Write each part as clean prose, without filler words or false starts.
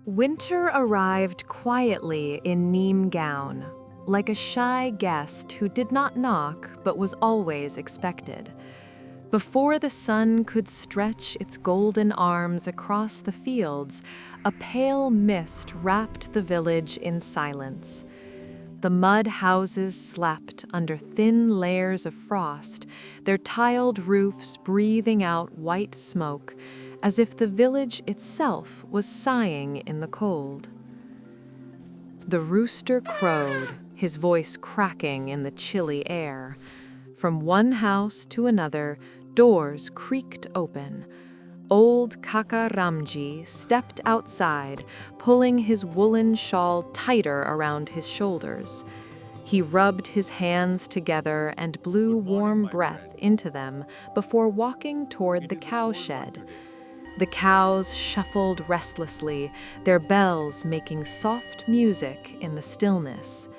Winter arrived quietly in Neem gown, like a shy guest who did not knock but was always expected. Before the sun could stretch its golden arms across the fields, a pale mist wrapped the village in silence. The mud houses slept under thin layers of frost, their tiled roofs breathing out white smoke, as if the village itself was sighing in the cold. The rooster crowed, his voice cracking in the chilly air. From one house to another, doors creaked open. Old Kaka Ramji stepped outside, pulling his woolen shawl tighter around his shoulders. He rubbed his hands together and blew warm breath into them before walking toward the cowshed. The cows shuffled restlessly, their bells making soft music in the stillness.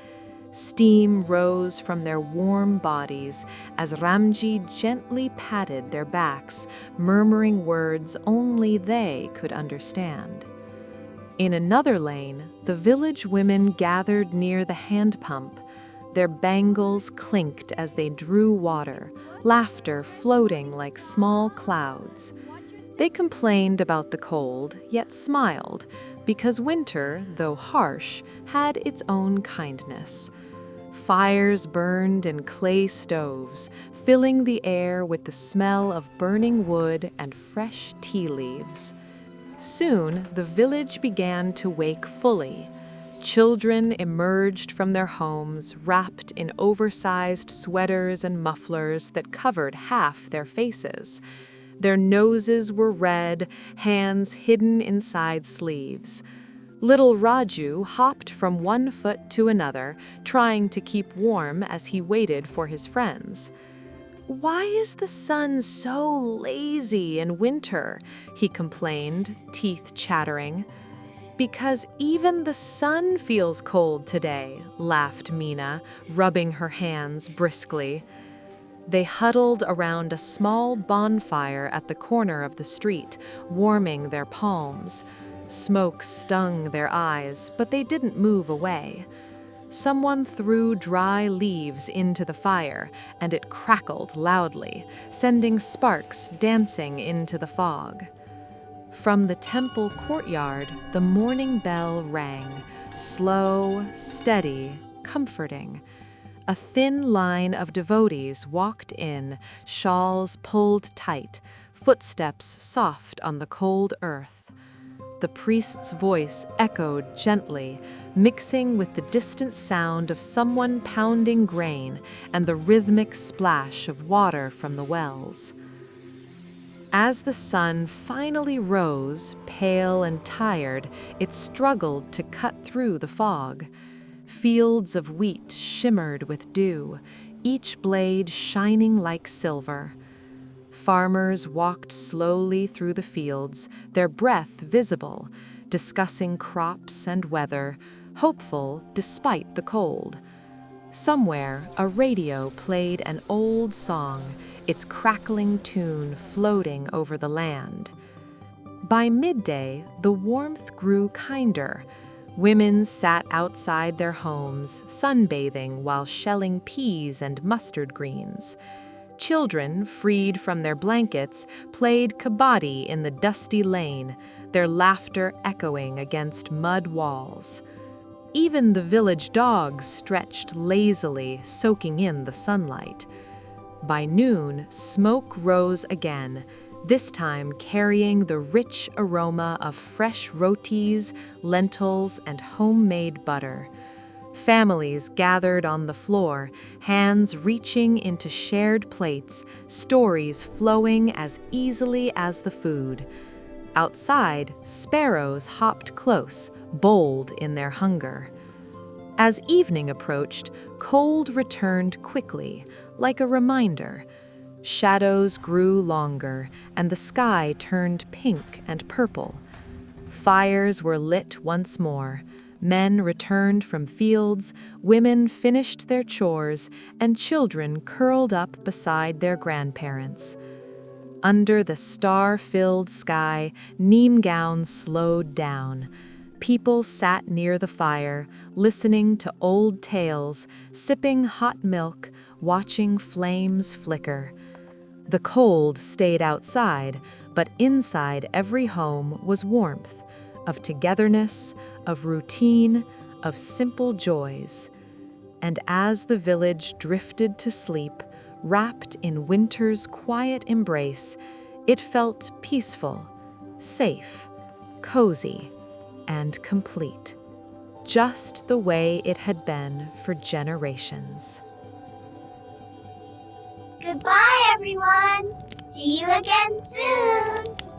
Steam rose from their warm bodies as Ramji gently patted their backs, murmuring words only they could understand. In another lane, the village women gathered near the hand pump. Their bangles clinked as they drew water, laughter floating like small clouds. They complained about the cold, yet smiled, because winter, though harsh, had its own kindness. Fires burned in clay stoves, filling the air with the smell of burning wood and fresh tea leaves. Soon, the village began to wake fully. Children emerged from their homes, wrapped in oversized sweaters and mufflers that covered half their faces. Their noses were red, hands hidden inside sleeves. Little Raju hopped from one foot to another, trying to keep warm as he waited for his friends. "Why is the sun so lazy in winter?" he complained, teeth chattering. "Because even the sun feels cold today," laughed Meena, rubbing her hands briskly. They huddled around a small bonfire at the corner of the street, warming their palms. Smoke stung their eyes, but they didn't move away. Someone threw dry leaves into the fire, and it crackled loudly, sending sparks dancing into the fog. From the temple courtyard, the morning bell rang, slow, steady, comforting. A thin line of devotees walked in, shawls pulled tight, footsteps soft on the cold earth. The priest's voice echoed gently, mixing with the distant sound of someone pounding grain and the rhythmic splash of water from the wells. As the sun finally rose, pale and tired, it struggled to cut through the fog. Fields of wheat shimmered with dew, each blade shining like silver. Farmers walked slowly through the fields, their breath visible, discussing crops and weather, hopeful despite the cold. Somewhere, a radio played an old song, its crackling tune floating over the land. By midday, the warmth grew kinder. Women sat outside their homes, sunbathing while shelling peas and mustard greens. Children, freed from their blankets, played kabaddi in the dusty lane, their laughter echoing against mud walls. Even the village dogs stretched lazily, soaking in the sunlight. By noon, smoke rose again, this time carrying the rich aroma of fresh rotis, lentils, and homemade butter. Families gathered on the floor, hands reaching into shared plates, stories flowing as easily as the food. Outside, sparrows hopped close, bold in their hunger. As evening approached, cold returned quickly, like a reminder. Shadows grew longer, and the sky turned pink and purple. Fires were lit once more. Men returned from fields, women finished their chores, and children curled up beside their grandparents. Under the star-filled sky, Neem gowns slowed down. People sat near the fire, listening to old tales, sipping hot milk, watching flames flicker. The cold stayed outside, but inside every home was warmth, of togetherness, of routine, of simple joys. And as the village drifted to sleep, wrapped in winter's quiet embrace, it felt peaceful, safe, cozy, and complete, just the way it had been for generations. Goodbye, everyone. See you again soon.